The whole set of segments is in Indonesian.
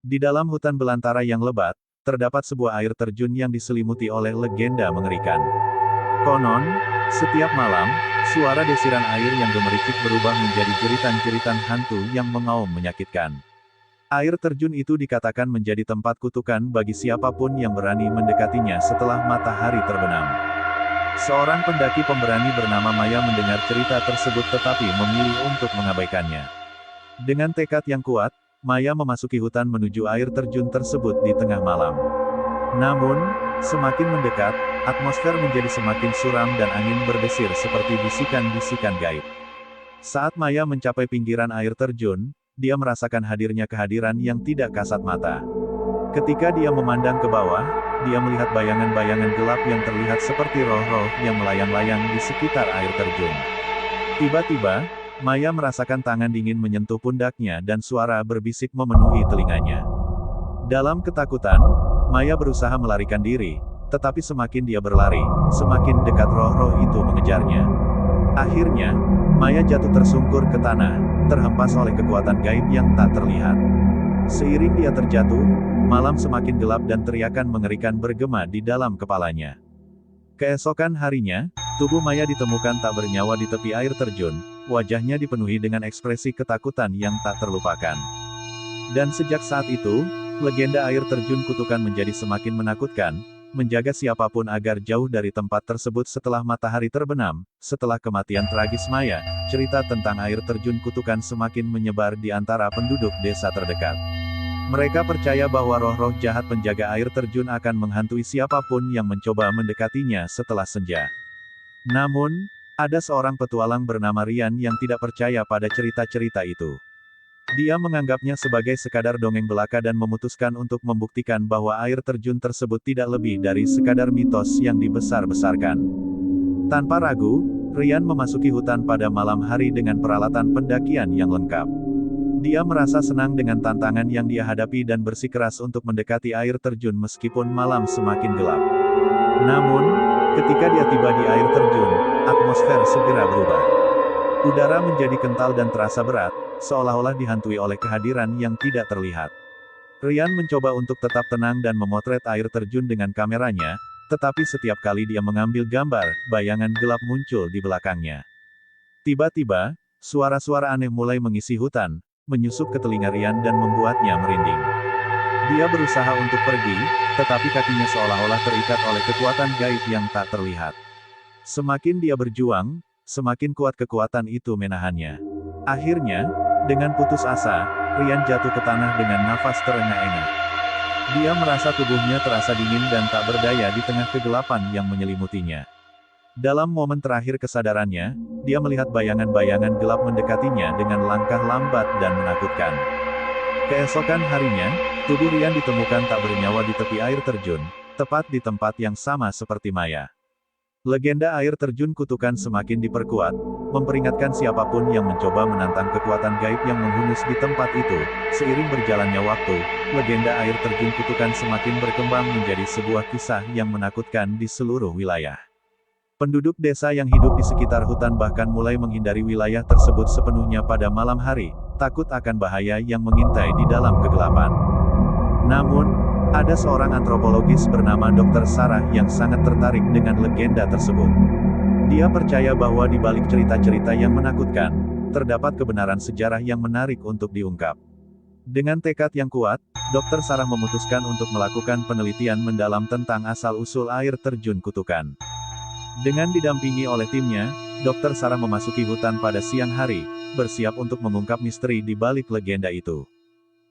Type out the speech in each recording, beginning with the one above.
Di dalam hutan belantara yang lebat, terdapat sebuah air terjun yang diselimuti oleh legenda mengerikan. Konon, setiap malam, suara desiran air yang gemericik berubah menjadi jeritan-jeritan hantu yang mengaum menyakitkan. Air terjun itu dikatakan menjadi tempat kutukan bagi siapapun yang berani mendekatinya setelah matahari terbenam. Seorang pendaki pemberani bernama Maya mendengar cerita tersebut tetapi memilih untuk mengabaikannya. Dengan tekad yang kuat, Maya memasuki hutan menuju air terjun tersebut di tengah malam. Namun, semakin mendekat, atmosfer menjadi semakin suram dan angin berdesir seperti bisikan-bisikan gaib. Saat Maya mencapai pinggiran air terjun, dia merasakan hadirnya kehadiran yang tidak kasat mata. Ketika dia memandang ke bawah, dia melihat bayangan-bayangan gelap yang terlihat seperti roh-roh yang melayang-layang di sekitar air terjun. Tiba-tiba, Maya merasakan tangan dingin menyentuh pundaknya dan suara berbisik memenuhi telinganya. Dalam ketakutan, Maya berusaha melarikan diri, tetapi semakin dia berlari, semakin dekat roh-roh itu mengejarnya. Akhirnya, Maya jatuh tersungkur ke tanah, terhempas oleh kekuatan gaib yang tak terlihat. Seiring dia terjatuh, malam semakin gelap dan teriakan mengerikan bergema di dalam kepalanya. Keesokan harinya, tubuh Maya ditemukan tak bernyawa di tepi air terjun, wajahnya dipenuhi dengan ekspresi ketakutan yang tak terlupakan. Dan sejak saat itu, legenda air terjun kutukan menjadi semakin menakutkan, menjaga siapapun agar jauh dari tempat tersebut setelah matahari terbenam. Setelah kematian tragis Maya, cerita tentang air terjun kutukan semakin menyebar di antara penduduk desa terdekat. Mereka percaya bahwa roh-roh jahat penjaga air terjun akan menghantui siapapun yang mencoba mendekatinya setelah senja. Namun, ada seorang petualang bernama Rian yang tidak percaya pada cerita-cerita itu. Dia menganggapnya sebagai sekadar dongeng belaka dan memutuskan untuk membuktikan bahwa air terjun tersebut tidak lebih dari sekadar mitos yang dibesar-besarkan. Tanpa ragu, Rian memasuki hutan pada malam hari dengan peralatan pendakian yang lengkap. Dia merasa senang dengan tantangan yang dia hadapi dan bersikeras untuk mendekati air terjun meskipun malam semakin gelap. Namun, ketika dia tiba di air terjun, atmosfer segera berubah. Udara menjadi kental dan terasa berat, seolah-olah dihantui oleh kehadiran yang tidak terlihat. Rian mencoba untuk tetap tenang dan memotret air terjun dengan kameranya, tetapi setiap kali dia mengambil gambar, bayangan gelap muncul di belakangnya. Tiba-tiba, suara-suara aneh mulai mengisi hutan, menyusup ke telinga Rian dan membuatnya merinding. Dia berusaha untuk pergi, tetapi kakinya seolah-olah terikat oleh kekuatan gaib yang tak terlihat. Semakin dia berjuang, semakin kuat kekuatan itu menahannya. Akhirnya, dengan putus asa, Rian jatuh ke tanah dengan nafas terengah-engah. Dia merasa tubuhnya terasa dingin dan tak berdaya di tengah kegelapan yang menyelimutinya. Dalam momen terakhir kesadarannya, dia melihat bayangan-bayangan gelap mendekatinya dengan langkah lambat dan menakutkan. Keesokan harinya, tubuh Rian ditemukan tak bernyawa di tepi air terjun, tepat di tempat yang sama seperti Maya. Legenda air terjun kutukan semakin diperkuat, memperingatkan siapapun yang mencoba menantang kekuatan gaib yang menghunus di tempat itu. Seiring berjalannya waktu, legenda air terjun kutukan semakin berkembang menjadi sebuah kisah yang menakutkan di seluruh wilayah. Penduduk desa yang hidup di sekitar hutan bahkan mulai menghindari wilayah tersebut sepenuhnya pada malam hari, takut akan bahaya yang mengintai di dalam kegelapan. Namun, ada seorang antropologis bernama Dr. Sarah yang sangat tertarik dengan legenda tersebut. Dia percaya bahwa di balik cerita-cerita yang menakutkan, terdapat kebenaran sejarah yang menarik untuk diungkap. Dengan tekad yang kuat, Dr. Sarah memutuskan untuk melakukan penelitian mendalam tentang asal-usul air terjun kutukan. Dengan didampingi oleh timnya, Dr. Sarah memasuki hutan pada siang hari, bersiap untuk mengungkap misteri di balik legenda itu.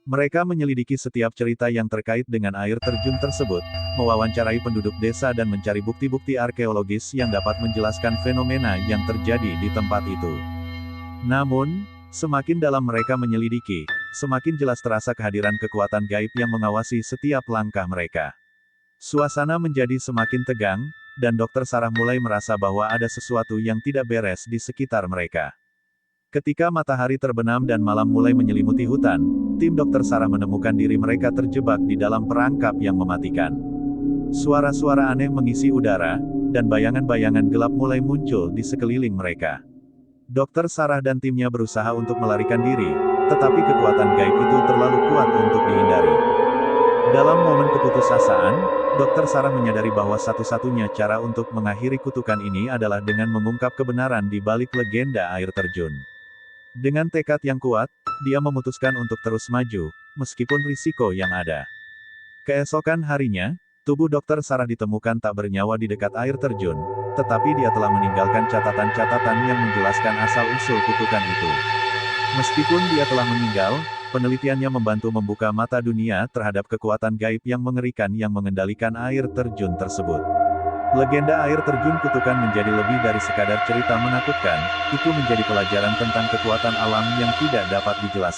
Mereka menyelidiki setiap cerita yang terkait dengan air terjun tersebut, mewawancarai penduduk desa dan mencari bukti-bukti arkeologis yang dapat menjelaskan fenomena yang terjadi di tempat itu. Namun, semakin dalam mereka menyelidiki, semakin jelas terasa kehadiran kekuatan gaib yang mengawasi setiap langkah mereka. Suasana menjadi semakin tegang, dan Dr. Sarah mulai merasa bahwa ada sesuatu yang tidak beres di sekitar mereka. Ketika matahari terbenam dan malam mulai menyelimuti hutan, tim Dr. Sarah menemukan diri mereka terjebak di dalam perangkap yang mematikan. Suara-suara aneh mengisi udara, dan bayangan-bayangan gelap mulai muncul di sekeliling mereka. Dr. Sarah dan timnya berusaha untuk melarikan diri, tetapi kekuatan gaib itu terlalu kuat untuk dihindari. keputusasaan, Dr. Sarah menyadari bahwa satu-satunya cara untuk mengakhiri kutukan ini adalah dengan mengungkap kebenaran di balik legenda air terjun. Dengan tekad yang kuat, dia memutuskan untuk terus maju, meskipun risiko yang ada. Keesokan harinya, tubuh Dr. Sarah ditemukan tak bernyawa di dekat air terjun, tetapi dia telah meninggalkan catatan-catatan yang menjelaskan asal-usul kutukan itu. Meskipun dia telah meninggal, penelitiannya membantu membuka mata dunia terhadap kekuatan gaib yang mengerikan yang mengendalikan air terjun tersebut. Legenda air terjun kutukan menjadi lebih dari sekadar cerita menakutkan, itu menjadi pelajaran tentang kekuatan alam yang tidak dapat dijelaskan.